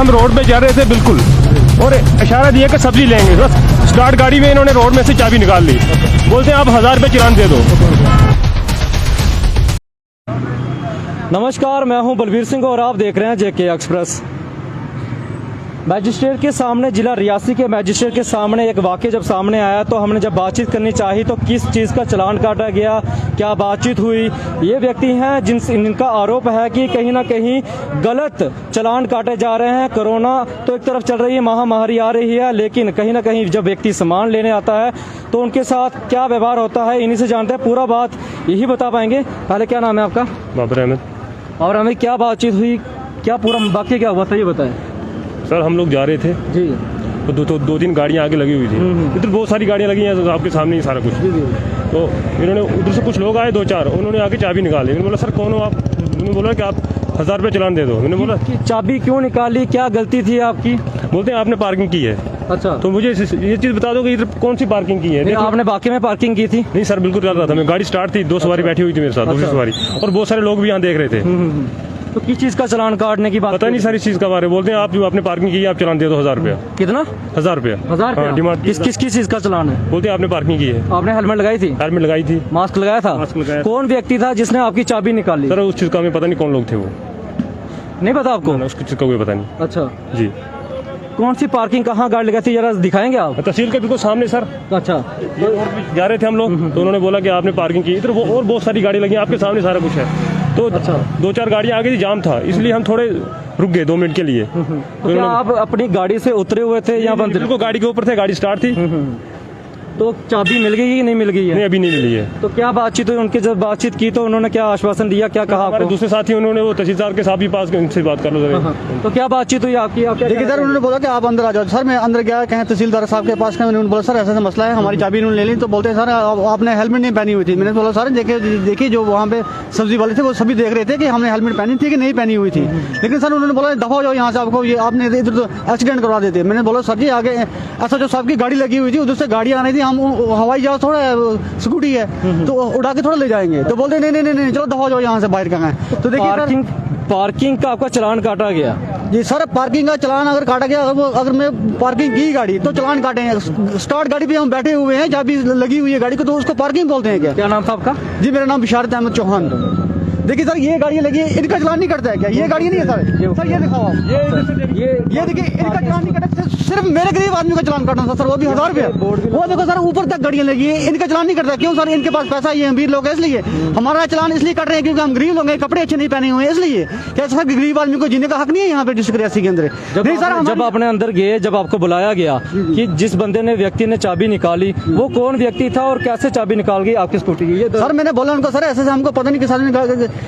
हम रोड पे जा रहे थे बिल्कुल, और इशारा दिया कि सब्जी लेंगे, बस स्टार्ट गाड़ी में इन्होंने रोड में से चाबी निकाल ली, बोलते हैं आप 1000 रुपये चालान दे दो। नमस्कार, मैं हूं बलबीर सिंह और आप देख रहे हैं जेके एक्सप्रेस। मैजिस्ट्रेट के सामने, जिला रियासी के मैजिस्ट्रेट के सामने एक वाक़या जब सामने आया तो हमने जब बातचीत करनी चाहिए तो किस चीज़ का चालान काटा गया, क्या बातचीत हुई। ये व्यक्ति हैं जिनका आरोप है कि कहीं ना कहीं गलत चालान काटे जा रहे हैं। कोरोना तो एक तरफ चल रही है, महामारी आ रही है, लेकिन कहीं ना कहीं जब व्यक्ति सामान लेने आता है तो उनके साथ क्या व्यवहार होता है, इन्हीं से जानते हैं। पूरा बात यही बता पाएंगे। पहले क्या नाम है आपका? बाबर अहमद। और हमें क्या बातचीत हुई, क्या पूरा वाक़या क्या हुआ था, ये बताएं। सर हम लोग जा रहे थे जी, तो दो तीन गाड़ियाँ आगे लगी हुई थी, इधर बहुत सारी गाड़ियाँ लगी हैं, तो आपके सामने ही सारा कुछ। तो इन्होंने उधर से कुछ लोग आए 2-4, उन्होंने आके चाबी निकाली। मैंने बोला सर कौन हो आप? उन्होंने बोला कि आप 1000 रुपये चालान दे दो। मैंने बोला कि चाबी क्यों निकाली, क्या गलती थी आपकी? बोलते हैं आपने पार्किंग की है। अच्छा, तो मुझे ये चीज़ बता दो कि इधर कौन सी पार्किंग की है? आपने वाकई में पार्किंग की थी? नहीं सर, बिल्कुल कर रहा था मैं, गाड़ी स्टार्ट थी, 2 सवारी बैठी हुई थी मेरे साथ, दूसरी सवारी, और बहुत सारे लोग भी यहाँ देख रहे थे। तो किस चीज़ का चालान काटने की बात? पता नहीं सारी चीज़ का बारे। बोलते हैं आप जो आपने पार्किंग की है आप चालान दे दो 1000 रुपया। कितना? 1000 रुपया। 1000 हाँ, डिमांड किस चीज़ का चालान है? बोलते हैं आपने पार्किंग की है। आपने हेलमेट लगाई थी? हेलमेट लगाई थी। मास्क लगाया था? मास्क लगाया। कौन व्यक्ति था जिसने आपकी चाबी निकाली? सर उस चीज़ का हमें पता नहीं कौन लोग थे वो। नहीं पता आपको? उस चीज़ का कोई पता नहीं। अच्छा, जी। कौन सी पार्किंग, कहाँ गाड़ी लगाई थी, जरा दिखाएंगे आप? तहसील के बिल्कुल सामने सर। अच्छा, ये और भी जा रहे थे हम लोग, तो उन्होंने बोला कि आपने पार्किंग की। इधर वो और बहुत सारी गाड़ी लगी, आपके सामने सारा कुछ है। तो अच्छा। 2-4 गाड़ियाँ आगे थी, जाम था, इसलिए हम थोड़े रुक गए 2 मिनट के लिए। तो क्या आप अपनी गाड़ी से उतरे हुए थे या बंद? बिल्कुल गाड़ी के ऊपर थे, गाड़ी स्टार्ट थी। तो चाबी मिल गई कि नहीं मिल गई है? नहीं, अभी नहीं मिली है। तो क्या बातचीत हुई उनके? जब बातचीत की तो उन्होंने क्या आश्वासन दिया, क्या कहा हमारे आपको? दूसरे साथी उन्होंने वो तहसीलदार के साहब भी पास उनसे बात कर लो जरा। तो क्या बातचीत हुई आपकी? आप क्या देखिए सर, उन्होंने बोला कि आप अंदर आ जाओ। सर मैं अंदर गया, कहें तहसीलदार साहब के पास, मैंने बोला सर ऐसा ऐसा मसला है, हमारी चाबी उन्होंने ले ली। तो बोलते हैं सर आपने हेलमेट नहीं पहनी हुई थी। मैंने बोला सर देखिए जो वहाँ पे सब्जी वाले थे वो सभी देख रहे थे कि हमने हेलमेट पहनी थी कि नहीं पहनी हुई थी। लेकिन सर उन्होंने बोला दफा हो जाओ यहाँ से, आपको ये आपने इधर तो एक्सीडेंट करवा देते। मैंने बोला सर जी आगे ऐसा जो साहब की गाड़ी लगी हुई थी, उधर से गाड़ी आ रही थी, हम हवाई जहाज थोड़ा स्कूटी है तो उड़ा के थोड़ा ले जाएंगे। तो बोलते नहीं नहीं नहीं चलो दफा जाओ यहाँ से, बाहर कहाँ है। तो देखिए पार्किंग का आपका चालान काटा गया? जी सर, पार्किंग का चालान अगर काटा गया, अगर मैं पार्किंग की गाड़ी तो चालान काटेंगे। स्टार्ट गाड़ी पे हम बैठे हुए हैं, चाबी लगी हुई है गाड़ी को, तो उसको पार्किंग बोलते हैं क्या? क्या नाम था आपका? जी मेरा नाम बिशारत अहमद चौहान। देखिए सर ये गाड़ियाँ लगी है, इनका चालान नहीं कटता है क्या? ये गाड़ी नहीं है सर। सर ये दिखाओ आप, ये देखिए इनका चालान नहीं कटा। सिर्फ मेरे गरीब आदमी का चालान काटना था सर, वो भी 1000 रुपये। वो देखो सर ऊपर तक गाड़ियाँ लगी है, इनका चालान नहीं कटता। क्यों सर? इनके पास पैसा, ये अमीर लोग है इसलिए। हमारा चालान इसलिए कट रहे हैं क्योंकि हम गरीब लोग हैं, कपड़े अच्छे नहीं पहने हुए हैं इसलिए। क्या सर गरीब आदमी को जीने का हक नहीं है यहाँ पे डिस्ट्रिक्ट रियासी के अंदर? नहीं सर, जब आपने अंदर गए, जब आपको बुलाया गया कि जिस बंदे ने, व्यक्ति ने चाबी निकाली, वो कौन व्यक्ति था और कैसे चाबी निकाल गई आपकी स्कूटी की? सर मैंने बोला उनको सर ऐसे हमको पता नहीं किस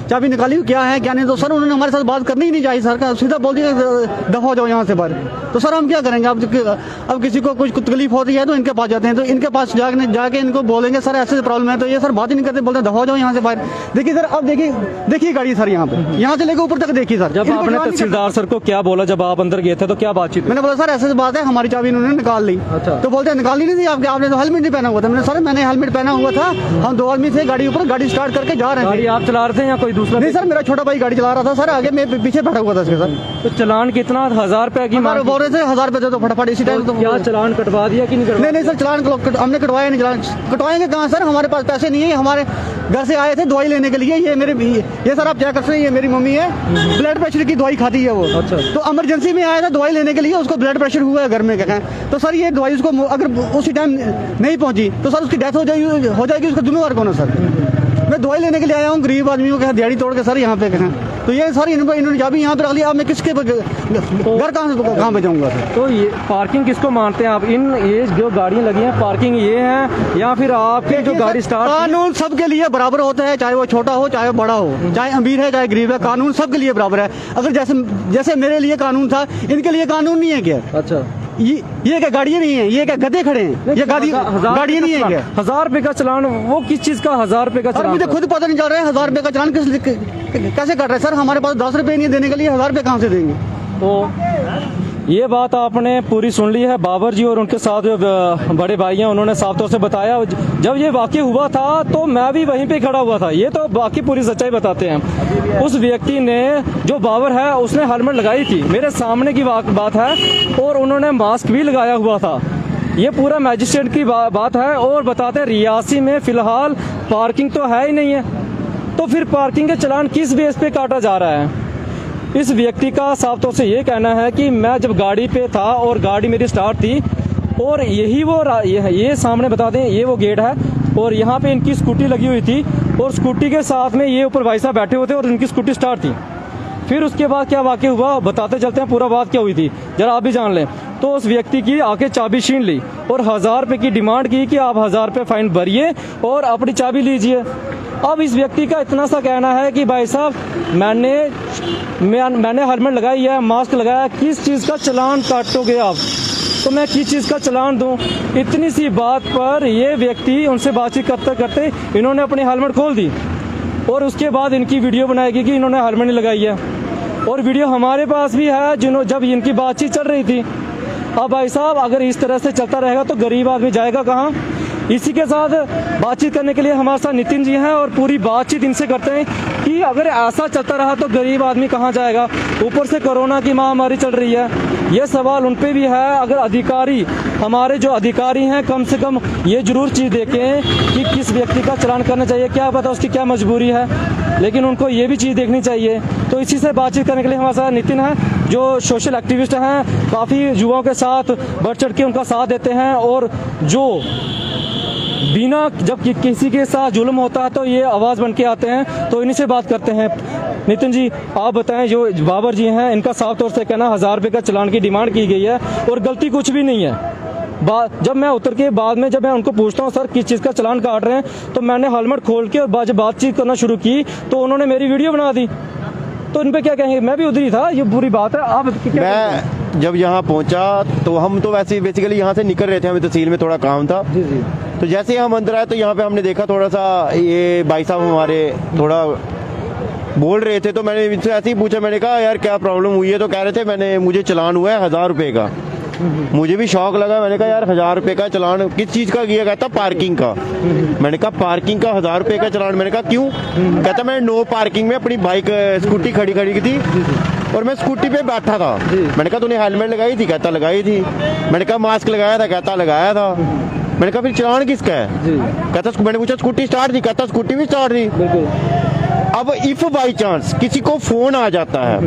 चाबी निकाली क्या है क्या नहीं। तो सर उन्होंने हमारे साथ बात करनी ही नहीं चाहिए सर, का सीधा बोल दिया दफा हो जाओ यहाँ से बाहर। तो सर हम क्या करेंगे? अब किसी को कुछ तकलीफ होती है तो इनके पास जाते हैं, तो इनके पास जाके इनको बोलेंगे सर ऐसे प्रॉब्लम है, तो ये सर बात ही नहीं करते, बोलते दफा हो जाओ यहाँ से बाहर। देखिए सर अब देखिए गाड़ी सर यहाँ पे, यहाँ से लेकर ऊपर तक देखिए सर। जब आपने तहसीलदार सर को क्या बोला जब आप अंदर गए थे, तो क्या बातचीत? मैंने बोला सर ऐसे बात है, हमारी चाबी इन्होंने निकाल ली। अच्छा। तो बोलते हैं निकाली नहीं थी आपके, आपने तो हेलमेट नहीं पहना हुआ था। मैंने सर मैंने हेलमेट पहना हुआ था, हम 2 आदमी थे गाड़ी ऊपर, गाड़ी स्टार्ट करके जा रहे थे। गाड़ी आप चला रहे थे या कोई दूसरा? नहीं सर मेरा छोटा भाई गाड़ी चला रहा था सर, आगे मैं पीछे बैठा हुआ था इसके सर। तो चालान कितना? 1000 रुपए की हमारे बोल रहे थे 1000 रुपए दे दो फटाफट इसी टाइम। तो क्या चालान कटवा दिया कि नहीं कटवा? नहीं सर चालान हमने कटवाया नहीं। चालान कटवाएंगे कहाँ सर? हमारे पास पैसे नहीं है। हमारे घर से आए थे दवाई लेने के लिए। ये सर आप चेक कर सकते हैं, ये मेरी मम्मी है, ब्लड प्रेशर की दवाई खाती है वो। अच्छा। तो इमरजेंसी में आया था दवाई लेने के लिए, उसको ब्लड प्रेशर हुआ है घर में क्या है। तो सर ये दवाई उसको अगर उसी टाइम नहीं पहुंची तो सर उसकी डेथ हो जाएगी। उसका जिम्मेवार कौन है सर? मैं दवाई लेने के लिए आया हूँ, गरीब आदमियों के दिहाड़ी तोड़ के सर यहाँ पे कहें। तो ये सर इन्होंने चाबी यहाँ पे रख लिया। अब मैं किसके घर कहाँ पे जाऊँगा? तो ये पार्किंग किसको मानते हैं आप? ये जो गाड़ियाँ लगी हैं पार्किंग ये है या फिर आपकी जो गाड़ी स्टार्ट? कानून सबके लिए बराबर होता है, चाहे वो छोटा हो चाहे वो बड़ा हो, चाहे अमीर है चाहे गरीब है, कानून सबके लिए बराबर है। अगर जैसे मेरे लिए कानून था, इनके लिए कानून नहीं है क्या? अच्छा, ये क्या गाड़ियाँ नहीं है? ये क्या गधे खड़े हैं? ये गाड़ियाँ नहीं है क्या? 1000 रुपए का चालान, वो किस चीज का 1000 रुपए का चालान? मुझे खुद पता नहीं चल रहा है 1000 रुपए का चालान कैसे कट रहा है सर? हमारे पास 10 रुपए नहीं देने के लिए 1000 रुपए कहाँ से देंगे? तो ये बात आपने पूरी सुन ली है। बाबर जी और उनके साथ जो बड़े भाई हैं उन्होंने साफ तौर से बताया, जब ये वाक़या हुआ था तो मैं भी वहीं पे खड़ा हुआ था। ये तो बाकी पूरी सच्चाई बताते हैं। उस व्यक्ति ने, जो बाबर है, उसने हेलमेट लगाई थी, मेरे सामने की बात है, और उन्होंने मास्क भी लगाया हुआ था। ये पूरा मैजिस्ट्रेट की बात है। और बताते हैं रियासी में फ़िलहाल पार्किंग तो है ही नहीं है, तो फिर पार्किंग के चलान किस बेस पे काटा जा रहा है? इस व्यक्ति का साफ तौर से ये कहना है कि मैं जब गाड़ी पे था और गाड़ी मेरी स्टार्ट थी, और यही वो ये सामने बता दें, ये वो गेट है, और यहाँ पे इनकी स्कूटी लगी हुई थी, और स्कूटी के साथ में ये ऊपर भाई साहब बैठे हुए थे और इनकी स्कूटी स्टार्ट थी। फिर उसके बाद क्या वाक़या हुआ बताते चलते हैं, पूरा बात क्या हुई थी जरा आप भी जान लें। तो उस व्यक्ति की आके चाबी छीन ली और 1000 रुपये की डिमांड की कि आप 1000 रुपये फाइन भरिए और अपनी चाबी लीजिए। अब इस व्यक्ति का इतना सा कहना है कि भाई साहब मैंने हेलमेट लगाई है, मास्क लगाया, किस चीज़ का चालान काटोगे आप? तो मैं किस चीज़ का चालान दूं? इतनी सी बात पर ये व्यक्ति, उनसे बातचीत करते करते इन्होंने अपनी हेलमेट खोल दी, और उसके बाद इनकी वीडियो बनाएगी कि इन्होंने हेलमेट नहीं लगाई है, और वीडियो हमारे पास भी है जब इनकी बातचीत चल रही थी। अब भाई साहब अगर इस तरह से चलता रहेगा तो गरीब आदमी जाएगा कहाँ? इसी के साथ बातचीत करने के लिए हमारे साथ नितिन जी हैं, और पूरी बातचीत इनसे करते हैं कि अगर ऐसा चलता रहा तो गरीब आदमी कहाँ जाएगा? ऊपर से कोरोना की महामारी चल रही है। ये सवाल उन पे भी है। अगर अधिकारी, हमारे जो अधिकारी हैं, कम से कम ये जरूर चीज़ देखें कि किस व्यक्ति का चालान करना चाहिए, क्या पता उसकी क्या मजबूरी है, लेकिन उनको ये भी चीज़ देखनी चाहिए। तो इसी से बातचीत करने के लिए हमारे साथ नितिन है, जो सोशल एक्टिविस्ट हैं, काफ़ी युवाओं के साथ बढ़ चढ़ के उनका साथ देते हैं, और जो बिना जब किसी के साथ जुल्म होता है तो ये आवाज़ बन के आते हैं। तो इन्हीं से बात करते हैं। नितिन जी आप बताएं, जो बाबर जी हैं इनका साफ तौर से कहना 1000 रुपये का चालान की डिमांड की गई है और गलती कुछ भी नहीं है। जब मैं उतर के बाद में जब मैं उनको पूछता हूँ सर किस चीज़ का चालान काट रहे हैं, तो मैंने हेलमेट खोल के और जब बातचीत करना शुरू की तो उन्होंने मेरी वीडियो बना दी। तो इन पे क्या कहेंगे? मैं भी उधर ही था, ये बुरी बात है। आप मैं जब यहाँ पहुँचा तो हम तो वैसे बेसिकली यहाँ से निकल रहे थे, हमें तहसील में थोड़ा काम था। जी जी। तो जैसे ही हम अंदर आए तो यहाँ पे हमने देखा थोड़ा सा ये भाई साहब हमारे थोड़ा बोल रहे थे, तो मैंने इनसे ऐसे ही पूछा, मैंने कहा यार क्या प्रॉब्लम हुई है? तो कह रहे थे मुझे चालान हुआ है 1000 रुपये का। मुझे भी शौक लगा, मैंने कहा यार 1000 रुपये का चालान किस चीज़ का किया? कहता पार्किंग का। मैंने कहा पार्किंग का 1000 रुपये का चालान? मैंने कहा क्यों? कहता मैंने नो पार्किंग में अपनी बाइक स्कूटी खड़ी की थी और मैं स्कूटी पे बैठा था। मैंने कहा तूने हेलमेट लगाई थी? कहता लगाई थी। मैंने कहा मास्क लगाया था? कहता लगाया था। मैंने कहा फिर चालान किसका है? कहता मैंने पूछा स्कूटी स्टार्ट थी? कहता स्कूटी भी स्टार्ट थी। अब इफ बाई चांस किसी को फोन आ जाता है,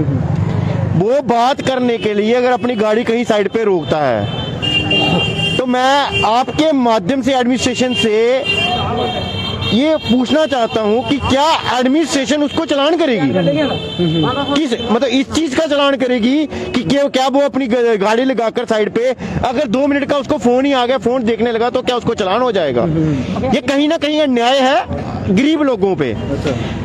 वो बात करने के लिए अगर अपनी गाड़ी कहीं साइड पे रोकता है, तो मैं आपके माध्यम से एडमिनिस्ट्रेशन से ये पूछना चाहता हूं कि क्या एडमिनिस्ट्रेशन उसको चालान करेगी? किस मतलब इस चीज का चालान करेगी कि क्या वो अपनी गाड़ी लगाकर साइड पे अगर 2 मिनट का उसको फोन ही आ गया, फोन देखने लगा, तो क्या उसको चालान हो जाएगा? ये कहीं ना कहीं अन्याय है गरीब लोगों पे।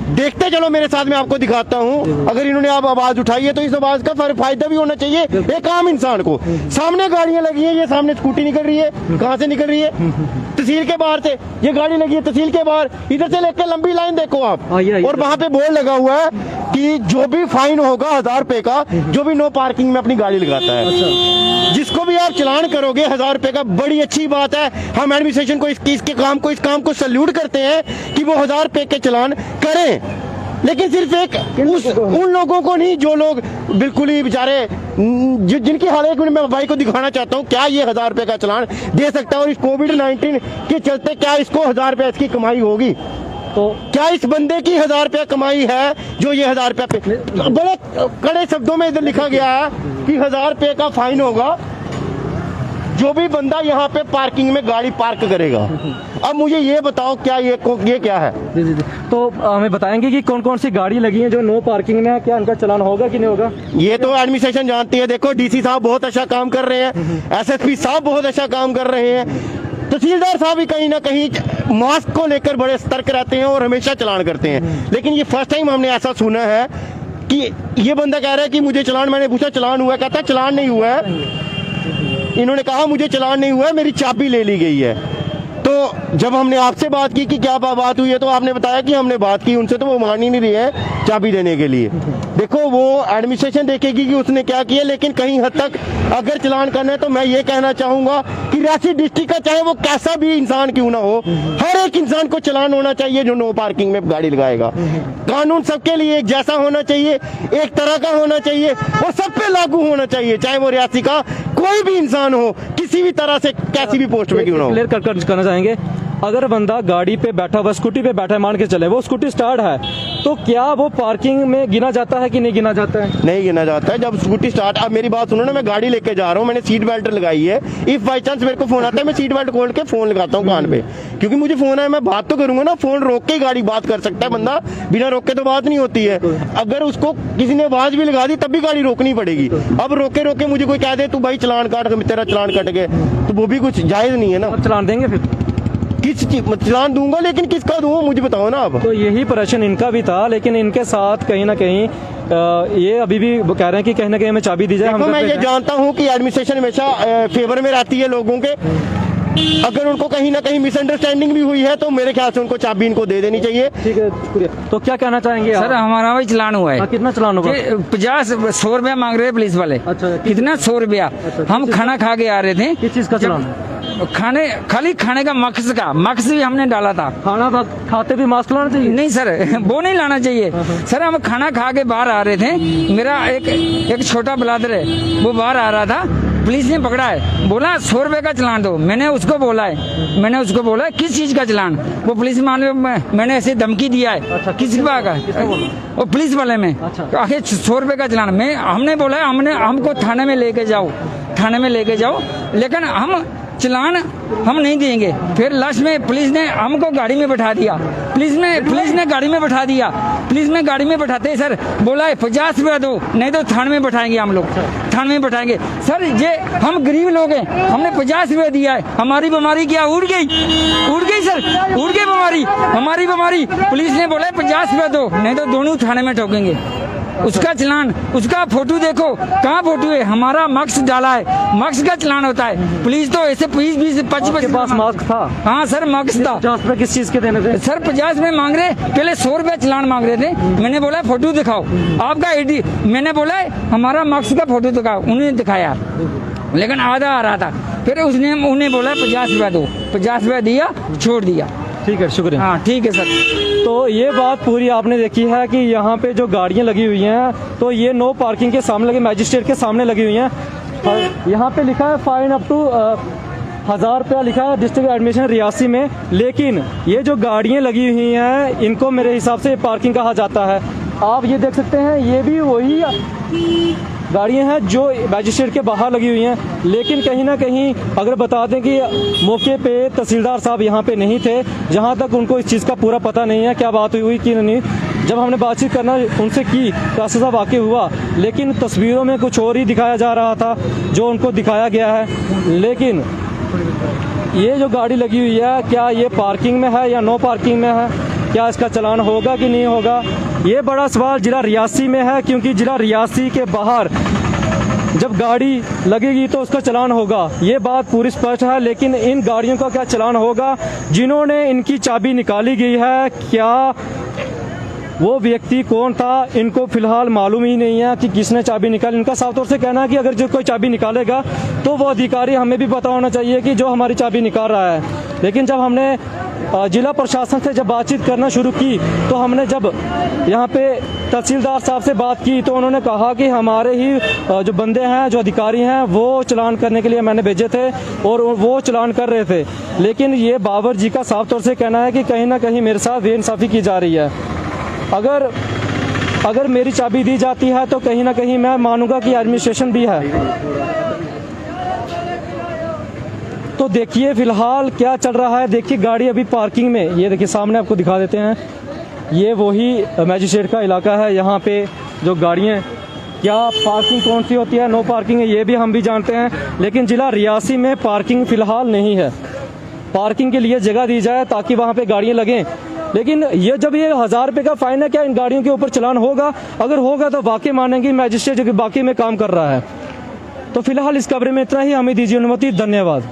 देखते चलो मेरे साथ, मैं आपको दिखाता हूँ। अगर इन्होंने आप आवाज उठाई है तो इस आवाज का फायदा भी होना चाहिए एक आम इंसान को। सामने गाड़ियां लगी है, ये सामने स्कूटी निकल रही है, कहाँ से निकल रही है? तहसील के बाहर से ये गाड़ी लगी है, तहसील के बाहर। इधर से लेकर लंबी लाइन देखो आप, और वहां पे बोर्ड लगा हुआ है कि जो भी फाइन होगा 1000 रुपए का, जो भी नो पार्किंग में अपनी गाड़ी लगाता है। जिसको भी आप चालान करोगे 1000 रुपए का, बड़ी अच्छी बात है। हम एडमिनिस्ट्रेशन को इस काम को सल्यूट करते हैं कि वो 1000 रुपए के चालान करें, लेकिन सिर्फ उन लोगों को नहीं जो लोग बिल्कुल ही बेचारे, जिनकी हालत मैं भाई को दिखाना चाहता हूँ क्या ये 1000 रुपए का चालान दे सकता है। और इस कोविड-19 के चलते क्या इसको 1000 रुपए इसकी कमाई होगी? तो क्या इस बंदे की 1000 रुपया कमाई है जो ये 1000 रुपया पे? बड़े कड़े शब्दों में इधर लिखा गया है कि 1000 रुपये का फाइन होगा जो भी बंदा यहाँ पे पार्किंग में गाड़ी पार्क करेगा। अब मुझे ये बताओ क्या ये क्या है? जी। तो हमें बताएंगे कि कौन कौन सी गाड़ी लगी है जो नो पार्किंग में है, क्या इनका चालान होगा कि नहीं होगा? ये तो एडमिनिस्ट्रेशन जानती है। देखो डीसी साहब बहुत अच्छा काम कर रहे हैं, एसएसपी साहब बहुत अच्छा काम कर रहे हैं, तहसीलदार साहब भी कहीं ना कहीं मास्क को लेकर बड़े सतर्क रहते हैं और हमेशा चालान करते हैं। लेकिन ये फर्स्ट टाइम हमने ऐसा सुना है कि ये बंदा कह रहा है कि मुझे चालान, मैंने पूछा चालान हुआ है? कहता चालान नहीं हुआ है। इन्होंने कहा मुझे चालान नहीं हुआ है, मेरी चाबी ले ली गई है। तो जब हमने आपसे बात की कि क्या बात हुई है, तो आपने बताया कि हमने बात की उनसे, तो वो मान ही नहीं रही है चाबी देने के लिए। देखो वो एडमिनिस्ट्रेशन देखेगी कि उसने क्या किया, लेकिन कहीं हद तक अगर चलान करना है तो मैं ये कहना चाहूंगा कि रियासी डिस्ट्रिक्ट का चाहे वो कैसा भी इंसान क्यों ना हो, हर एक इंसान को चलान होना चाहिए जो नो पार्किंग में गाड़ी लगाएगा। कानून सबके लिए एक जैसा होना चाहिए, एक तरह का होना चाहिए और सब पे लागू होना चाहिए, चाहे वो रियासी का कोई भी इंसान हो, किसी भी तरह से कैसी भी पोस्ट में क्यों ना हो। क्लियर करना चाहेंगे, अगर बंदा गाड़ी पे बैठा हुआ, स्कूटी पे बैठा है, मान के चले वो स्कूटी स्टार्ट है, तो क्या वो पार्किंग में गिना जाता है कि नहीं गिना जाता है? नहीं गिना जाता है। जब स्कूटी स्टार्ट, अब मेरी बात सुनो ना, मैं गाड़ी लेके जा रहा हूँ, मैंने सीट बेल्ट लगाई है, इफ बाई चांस मेरे को फोन आता है, मैं सीट बेल्ट खोल के फोन लगाता हूँ कान पे, क्योंकि मुझे फोन है, मैं बात तो करूंगा ना। फोन रोक के गाड़ी बात कर सकता है बंदा, बिना रोक के तो बात नहीं होती है। अगर उसको किसी ने आवाज भी लगा दी तब भी गाड़ी रोकनी पड़ेगी। अब रोके रोके मुझे कोई कह दे तू भाई चलान काट, तेरा चलान कट गए, तो वो भी कुछ जायज नहीं है ना। आप चलान देंगे फिर? किस चलान दूंगा, लेकिन किसका दूंगा मुझे बताओ ना आप। तो यही प्रश्न इनका भी था, लेकिन इनके साथ कहीं ना कहीं ये अभी भी कह रहे हैं कि कहीं ना कहीं हमें चाबी दी जाए। देखो मैं ये जानता हूँ कि एडमिनिस्ट्रेशन हमेशा फेवर में रहती है लोगों के। अगर उनको कहीं ना कहीं मिसअंडरस्टैंडिंग भी हुई है तो मेरे ख्याल से उनको चाबी इनको दे देनी चाहिए। ठीक है, शुक्रिया। तो क्या कहना चाहेंगे आप? सर हमारा वही चलान हुआ है। कितना चलान होगा? 100 रुपया मांग रहे हैं पुलिस वाले। अच्छा, कितना 100 रुपया? हम खाना खा के आ रहे थे। किस चीज का चलान? खाली खाने का मक्स भी हमने डाला था। खाना खाते भी मास्क लाना चाहिए? नहीं सर, वो नहीं लाना चाहिए सर। हम खाना खा के बाहर आ रहे थे, मेरा एक छोटा ब्रदर है, वो बाहर आ रहा था, पुलिस ने पकड़ा है, बोला 100 रुपए का चलान दो। मैंने उसको बोला है किस चीज का चलान? वो पुलिस मान लो मैंने ऐसे धमकी दिया है। अच्छा, किस बात का? वो पुलिस वाले में आखिर 100 रुपए का चलान हमने बोला है, हमको थाने में लेके जाओ, लेकिन हम चलान हम नहीं देंगे। फिर लास्ट में पुलिस ने हमको गाड़ी में बैठा दिया। पुलिस ने गाड़ी में बैठा दिया। पुलिस में गाड़ी में बैठाते सर बोला है 50 रुपया दो, नहीं तो थाने में बैठाएंगे। हम लोग थाने में बैठाएंगे सर। ये हम गरीब लोग हैं, हमने 50 रुपया दिया है। हमारी बीमारी क्या उड़ गई सर, उड़ गई हमारी बीमारी। पुलिस ने बोला 50 रुपया दो, नहीं तो दोनों थाने में ठोकेंगे। उसका चलान, उसका फोटो देखो, कहाँ फोटो है? हमारा मार्क्स डाला है, मार्क्स का चलान होता है। पुलिस तो ऐसे 20-25 के पास मास्क था? हाँ सर मार्क्स था। 50 रुपए किस चीज के देने थे? सर 50 में मांग रहे, पहले 100 रुपया चलान मांग रहे थे। मैंने बोला फोटो दिखाओ आपका आईडी, मैंने बोला हमारा मार्क्स का फोटो दिखाओ, उन्होंने दिखाया, लेकिन आधा आ रहा था। फिर उन्हें बोला 50 रुपया दो, 50 रुपया दिया, छोड़ दिया। ठीक है, शुक्रिया। हाँ ठीक है सर। तो ये बात पूरी आपने देखी है कि यहाँ पे जो गाड़ियाँ लगी हुई हैं, तो ये नो पार्किंग के सामने लगे, मैजिस्ट्रेट के सामने लगी हुई हैं। और यहाँ पे लिखा है फाइन अप टू 1000 रुपया लिखा है डिस्ट्रिक्ट एडमिनिस्ट्रेशन रियासी में। लेकिन ये जो गाड़ियाँ लगी हुई हैं, इनको मेरे हिसाब से पार्किंग कहा जाता है। आप ये देख सकते हैं, ये भी वही गाड़ियाँ हैं जो मैजिस्ट्रेट के बाहर लगी हुई हैं। लेकिन कहीं ना कहीं अगर बता दें कि मौके पे तहसीलदार साहब यहाँ पे नहीं थे, जहाँ तक उनको इस चीज़ का पूरा पता नहीं है क्या बात हुई कि नहीं। जब हमने बातचीत करना उनसे की तो ऐसा वाक़ई हुआ, लेकिन तस्वीरों में कुछ और ही दिखाया जा रहा था जो उनको दिखाया गया है। लेकिन ये जो गाड़ी लगी हुई है, क्या ये पार्किंग में है या नो पार्किंग में है? क्या इसका चलान होगा कि नहीं होगा? ये बड़ा सवाल जिला रियासी में है, क्योंकि जिला रियासी के बाहर जब गाड़ी लगेगी तो उसका चलान होगा, ये बात पूरी स्पष्ट है। लेकिन इन गाड़ियों का क्या चलान होगा? जिन्होंने इनकी चाबी निकाली गई है, क्या वो व्यक्ति कौन था? इनको फिलहाल मालूम ही नहीं है कि किसने चाबी निकाली। इनका साफ तौर से कहना है कि अगर जो कोई चाबी निकालेगा तो वो अधिकारी, हमें भी पता होना चाहिए कि जो हमारी चाबी निकाल रहा है। लेकिन जब हमने जिला प्रशासन से जब बातचीत करना शुरू की, तो हमने जब यहाँ पे तहसीलदार साहब से बात की तो उन्होंने कहा कि हमारे ही जो बंदे हैं, जो अधिकारी हैं, वो चलान करने के लिए मैंने भेजे थे और वो चलान कर रहे थे। लेकिन ये बाबर जी का साफ तौर से कहना है कि कहीं ना कहीं मेरे साथ बेइंसाफ़ी की जा रही है। अगर मेरी चाबी दी जाती है तो कहीं ना कहीं मैं मानूंगा कि एडमिनिस्ट्रेशन भी है। तो देखिए फिलहाल क्या चल रहा है। देखिए गाड़ी अभी पार्किंग में, ये देखिए सामने आपको दिखा देते हैं, ये वही मैजिस्ट्रेट का इलाका है। यहाँ पे जो गाड़ियाँ, क्या पार्किंग कौन सी होती है, नो पार्किंग है, ये भी हम भी जानते हैं। लेकिन जिला रियासी में पार्किंग फ़िलहाल नहीं है। पार्किंग के लिए जगह दी जाए ताकि वहाँ पे गाड़ियाँ लगें। लेकिन ये जब ये 1000 रुपये का फाइन है, क्या इन गाड़ियों के ऊपर चलान होगा? अगर होगा तो वाकई मानेंगे मैजिस्ट्रेट जो कि बाकी में काम कर रहा है। तो फिलहाल इस खबरें में इतना ही। हमें दीजिए अनुमति। धन्यवाद।